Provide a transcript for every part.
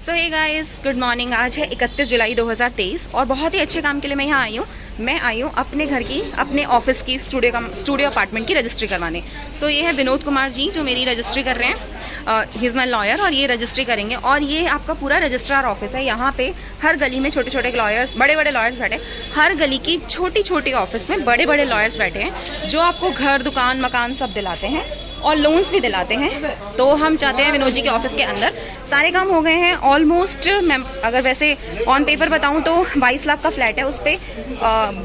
सो hey guys, good morning. आज है 31 जुलाई 2023 और बहुत ही अच्छे काम के लिए मैं यहाँ आई हूँ। मैं आई हूँ अपने घर की, अपने ऑफिस की स्टूडियो अपार्टमेंट की रजिस्ट्री करवाने। सो ये है विनोद कुमार जी जो मेरी रजिस्ट्री कर रहे हैं। ही इज़ माई लॉयर और ये रजिस्ट्री करेंगे। और ये आपका पूरा रजिस्ट्रार ऑफिस है। यहाँ पे हर गली में छोटे छोटे लॉयर्स, बड़े बड़े लॉयर्स बैठे। हर गली की छोटी छोटी ऑफिस में बड़े बड़े लॉयर्स बैठे हैं जो आपको घर, दुकान, मकान सब दिलाते हैं और लोन्स भी दिलाते हैं। तो हम चाहते हैं विनोद जी के ऑफिस के अंदर सारे काम हो गए हैं ऑलमोस्ट। मैं अगर वैसे ऑन पेपर बताऊं तो 22 लाख का फ्लैट है, उस पर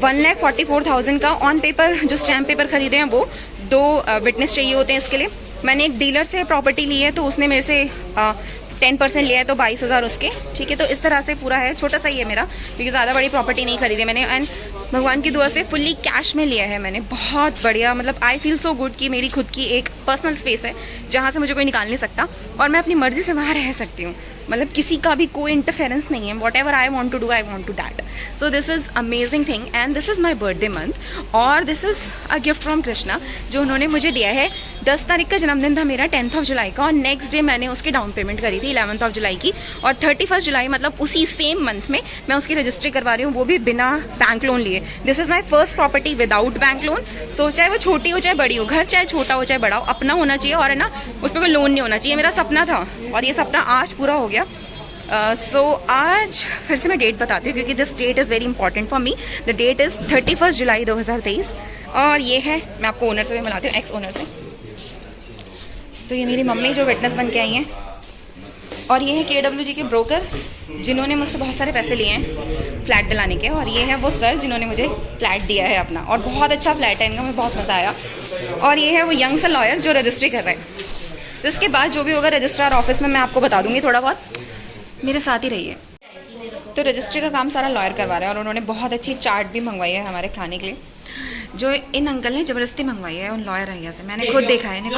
1,44,000 का ऑन पेपर जो स्टैम्प पेपर खरीदे हैं वो 2 विटनेस चाहिए होते हैं। इसके लिए मैंने एक डीलर से प्रॉपर्टी ली है तो उसने मेरे से 10% लिया है तो 22,000 उसके, ठीक है। तो इस तरह से पूरा है, छोटा सा ही है मेरा क्योंकि ज़्यादा बड़ी प्रॉपर्टी नहीं खरीदी मैंने। एंड भगवान की दुआ से फुल्ली कैश में लिया है मैंने। बहुत बढ़िया, मतलब आई फील सो गुड कि मेरी खुद की एक पर्सनल स्पेस है जहाँ से मुझे कोई निकाल नहीं सकता और मैं अपनी मर्जी से वहाँ रह सकती हूँ। मतलब किसी का भी कोई इंटरफेरेंस नहीं है। What ever I want to do, I want to that. So this is amazing thing and this is my birthday month और this is a gift from Krishna जो उन्होंने मुझे दिया है। 10 तारीख का जन्मदिन था मेरा, 10th जुलाई का, और नेक्स्ट डे मैंने उसकी डाउन पेमेंट करी थी 11th जुलाई की। और 31 जुलाई मतलब उसी सेम मंथ में मैं उसकी रजिस्ट्री करवा रही हूँ, वो भी बिना बैंक लोन लिए। This is my first property without bank loan. सो चाहे वो छोटी हो चाहे बड़ी हो, घर चाहे छोटा हो चाहे बड़ा हो, अपना होना चाहिए और है ना, उस पर कोई लोन नहीं होना चाहिए। मेरा सपना था और ये सपना आज पूरा हो गया। सो आज फिर से मैं डेट बताती हूँ क्योंकि this that is very important for me. The that is 31 जुलाई 2023 और ये है, मैं आपको ओनर से भी मिलाती हूँ, एक्स ओनर से। तो ये मेरी मम्मी जो विटनेस बन के आई हैं और ये है KWG के ब्रोकर जिन्होंने मुझसे बहुत सारे पैसे लिए हैं फ्लैट दिलाने के। और ये है वो सर जिन्होंने मुझे फ्लैट दिया है अपना, और बहुत अच्छा फ्लैट है इनका, मुझे बहुत मज़ा आया। और ये है वो यंग सा लॉयर जो रजिस्ट्री कर रहे हैं। तो इसके बाद जो भी होगा रजिस्ट्रार ऑफिस में मैं आपको बता दूंगी, थोड़ा बहुत मेरे साथ ही रहिए। तो रजिस्ट्री का काम सारा लॉयर करवा रहा है और उन्होंने बहुत अच्छी चार्ट भी मंगवाई है हमारे खाने के लिए जो इन अंकल ने ज़बरदस्ती मंगवाई है उन लॉयर भैया से। मैंने खुद देखा है, मैंने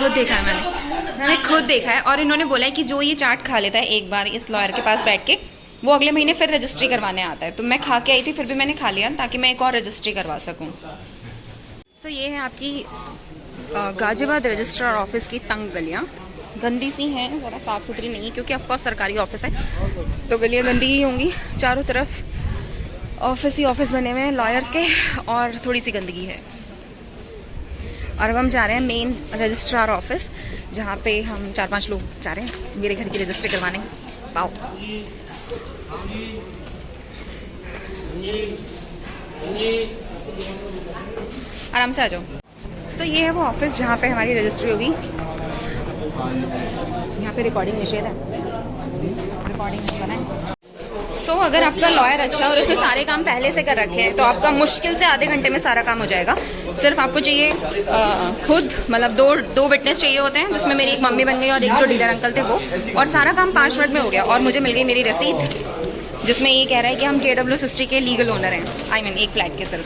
खुद देखा है। और इन्होंने बोला है कि जो ये चाट खा लेता है एक बार इस लॉयर के पास बैठ के, वो अगले महीने फिर रजिस्ट्री करवाने आता है। तो मैं खा के आई थी, फिर भी मैंने खा लिया ताकि मैं एक और रजिस्ट्री करवा सकूँ। सो ये है आपकी गाजियाबाद रजिस्ट्रार ऑफिस की तंग गलियाँ। गंदी सी हैं, ज़रा साफ़ सुथरी नहीं है क्योंकि ऑफकोर्स सरकारी ऑफिस है तो गलियाँ गंदी ही होंगी। चारों तरफ ऑफिस ही ऑफिस बने हुए हैं लॉयर्स के और थोड़ी सी गंदगी है। और अब हम जा रहे हैं मेन रजिस्ट्रार ऑफिस जहाँ पे हम 4-5 लोग जा रहे हैं मेरे घर की रजिस्ट्री करवाने। पाओ आराम से आ जाओ। तो ये है वो ऑफिस जहाँ पे हमारी रजिस्ट्री होगी। यहाँ पे रिकॉर्डिंग निषेध है, रिकॉर्डिंग नहीं बना है। सो अगर आपका लॉयर अच्छा और उसने सारे काम पहले से कर रखे हैं तो आपका मुश्किल से आधे घंटे में सारा काम हो जाएगा। सिर्फ आपको चाहिए खुद, मतलब दो विटनेस चाहिए होते हैं जिसमें मेरी एक मम्मी बन गई और एक जो डीलर अंकल थे वो, और सारा काम 5 मिनट में हो गया। और मुझे मिल गई मेरी रसीद जिसमें ये कह रहा है कि हम KWC के लीगल ओनर हैं, आई मीन एक फ्लैट के सिर्फ।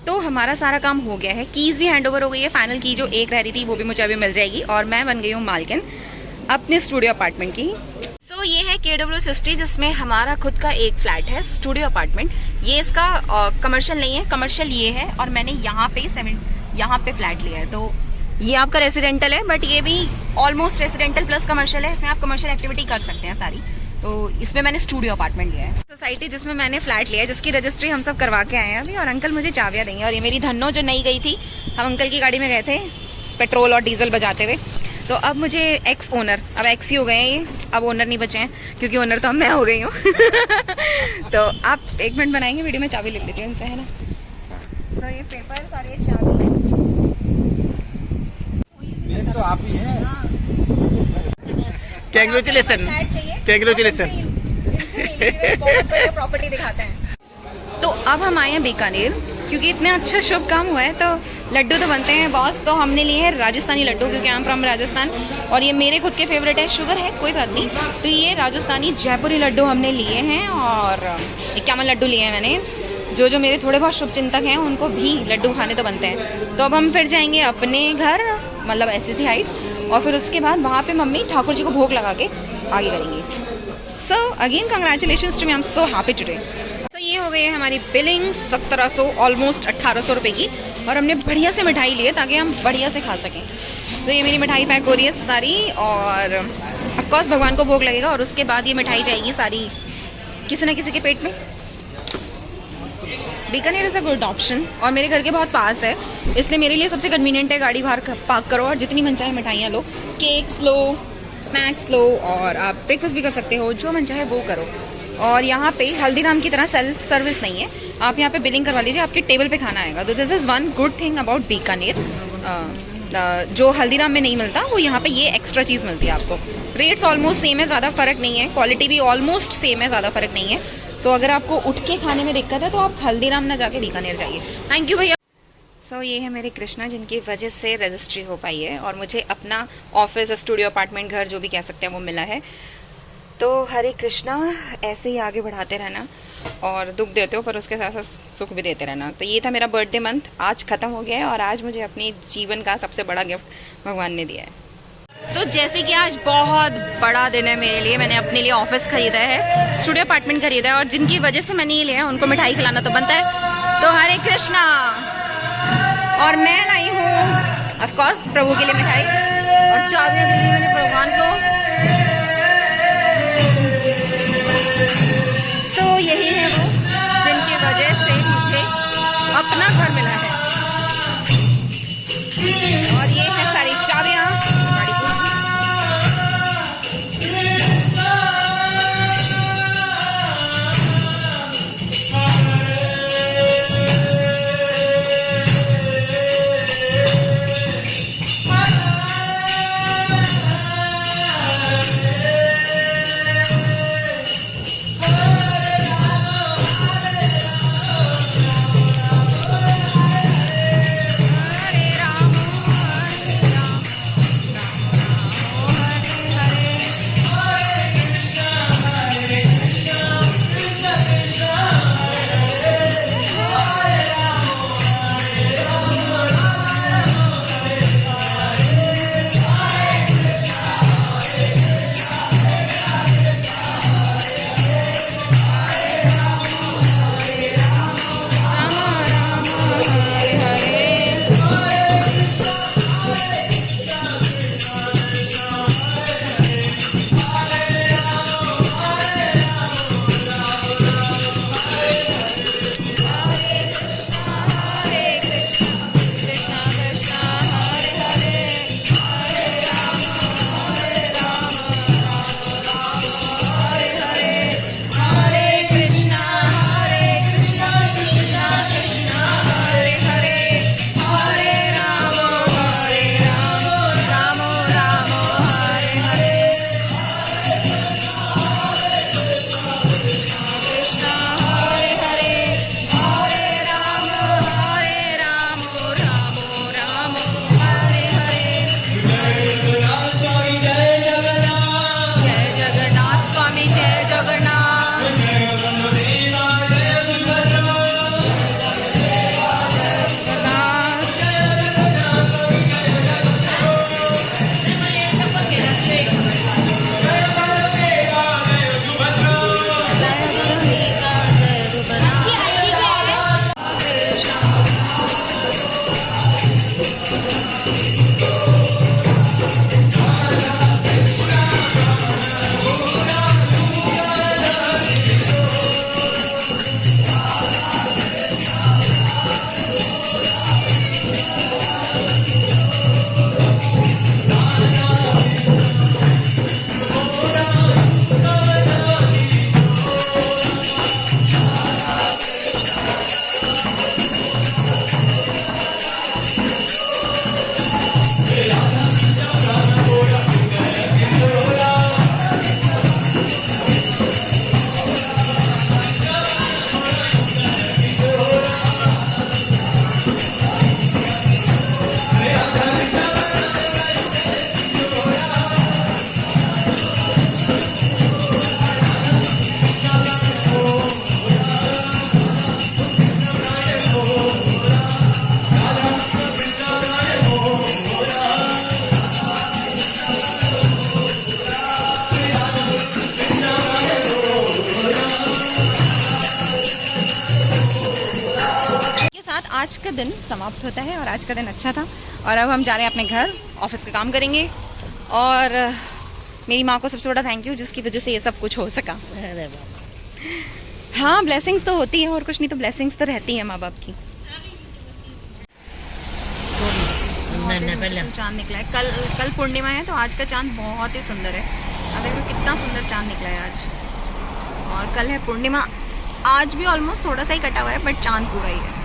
तो हमारा सारा काम हो गया है, कीज़ भी हैंड ओवर हो गई है। फाइनल की जो एक रह रही थी वो भी मुझे अभी मिल जाएगी और मैं बन गई हूँ मालकिन अपने स्टूडियो अपार्टमेंट की। सो ये है KWC जिसमें हमारा खुद का एक फ्लैट है, स्टूडियो अपार्टमेंट। ये इसका कमर्शियल नहीं है, कमर्शियल ये है और मैंने यहाँ पे फ्लैट लिया है। तो ये आपका रेसिडेंटल है बट ये भी ऑलमोस्ट रेसिडेंटल प्लस कमर्शियल है। इसमें आप कमर्शियल एक्टिविटी कर सकते हैं सारी। तो इसमें मैंने स्टूडियो अपार्टमेंट लिया है। सोसाइटी जिसमें मैंने फ्लैट लिया है जिसकी रजिस्ट्री हम सब करवा के आए हैं अभी, और अंकल मुझे चाबियाँ देंगे। और ये मेरी धन्नो जो नई गई थी, हम अंकल की गाड़ी में गए थे पेट्रोल और डीजल बजाते हुए। तो अब मुझे एक्स ओनर, अब एक्स ही हो गए हैं ये, अब ओनर नहीं बचे हैं क्योंकि ओनर तो अब मैं हो गई हूँ। तो आप 1 मिनट बनाएंगे वीडियो में, चाबी ले लेती हूँ इनसे, है ना। सो ये पेपर्स और ये चाबी तो आप ही हैं। Congratulations। बहुत बढ़िया प्रॉपर्टी दिखाते हैं। तो अब हम आए हैं बीकानेर क्योंकि इतना अच्छा शुभ काम हुआ है तो लड्डू तो बनते हैं बॉस। तो हमने लिए हैं राजस्थानी लड्डू क्योंकि आई एम फ्रॉम राजस्थान और ये मेरे खुद के फेवरेट है। शुगर है कोई बात नहीं। तो ये राजस्थानी जयपुरी लड्डू हमने लिए हैं और 51 लड्डू लिए हैं मैंने। जो मेरे थोड़े बहुत शुभ चिंतक हैं उनको भी लड्डू खाने तो बनते हैं। तो अब हम फिर जाएंगे अपने घर, मतलब SCC हाइट्स, और फिर उसके बाद वहाँ पे मम्मी ठाकुर जी को भोग लगा के आगे करेंगे। So again congratulations to me, I am so happy today. तो ये हो गई है हमारी बिलिंग 1700, ऑलमोस्ट 1800 रुपये की। और हमने बढ़िया से मिठाई ली है ताकि हम बढ़िया से खा सकें। तो ये मेरी मिठाई पैक हो रही है सारी और ऑफकोर्स भगवान को भोग लगेगा और उसके बाद ये मिठाई जाएगी सारी किसी न किसी के पेट में। Bikaner is a good option और मेरे घर के बहुत पास है, इसलिए मेरे लिए सबसे कन्वीनियंट है। गाड़ी बाहर पार्क करो और जितनी मन चाहे मिठाइयाँ लो, केक्स लो, स्नैक्स लो, और आप ब्रेकफास्ट भी कर सकते हो, जो मन चाहे वो करो। और यहाँ पे हल्दीराम की तरह सेल्फ सर्विस नहीं है, आप यहाँ पे बिलिंग करवा लीजिए, आपके टेबल पे खाना आएगा। तो this is one good thing about Bikaner, जो हल्दीराम में नहीं मिलता वो यहाँ पे ये एक्स्ट्रा चीज़ मिलती है आपको। रेट्स ऑलमोस्ट सेम है, ज़्यादा फ़र्क नहीं है, क्वालिटी भी ऑलमोस्ट सेम है, ज़्यादा फ़र्क नहीं है। सो अगर आपको उठ के खाने में दिक्कत है तो आप हल्दीराम ना जाके बीकानेर जाइए। थैंक यू भैया। सो ये है मेरे कृष्णा, जिनकी वजह से रजिस्ट्री हो पाई है और मुझे अपना ऑफिस, स्टूडियो, अपार्टमेंट, घर जो भी कह सकते हैं वो मिला है। तो हरे कृष्णा, ऐसे ही आगे बढ़ाते रहना और दुख देते हो पर उसके साथ साथ सुख भी देते रहना। तो ये था मेरा बर्थडे मंथ, आज ख़त्म हो गया है और आज मुझे अपने जीवन का सबसे बड़ा गिफ्ट भगवान ने दिया है। तो जैसे कि आज बहुत बड़ा दिन है मेरे लिए, मैंने अपने लिए ऑफिस खरीदा है, स्टूडियो अपार्टमेंट खरीदा है और जिनकी वजह से मैंने ये लिया है उनको मिठाई खिलाना तो बनता है। तो हरे कृष्णा, और मैं लाई हूँ ऑफकोर्स प्रभु के लिए मिठाई और चाबियाँ दी मैंने भगवान को। तो यही है वो जिनकी वजह से मुझे अपना घर मिला है और ये है सारी चाबियाँ गाड़ी की। आज का दिन समाप्त होता है और आज का दिन अच्छा था और अब हम जा रहे हैं अपने घर, ऑफिस का काम करेंगे और मेरी माँ को सबसे बड़ा थैंक यू, जिसकी वजह से ये सब कुछ हो सका। अरे बाप। हाँ, ब्लेसिंग्स तो होती है और कुछ नहीं तो ब्लेसिंग्स तो रहती है माँ बाप की। नहीं पहले चांद निकला है, कल पूर्णिमा है तो आज का चांद बहुत ही सुंदर है। अब देखो कितना सुंदर चांद निकला है आज, और कल है पूर्णिमा। आज भी ऑलमोस्ट थोड़ा सा ही कटा हुआ है बट चांद पूरा ही है।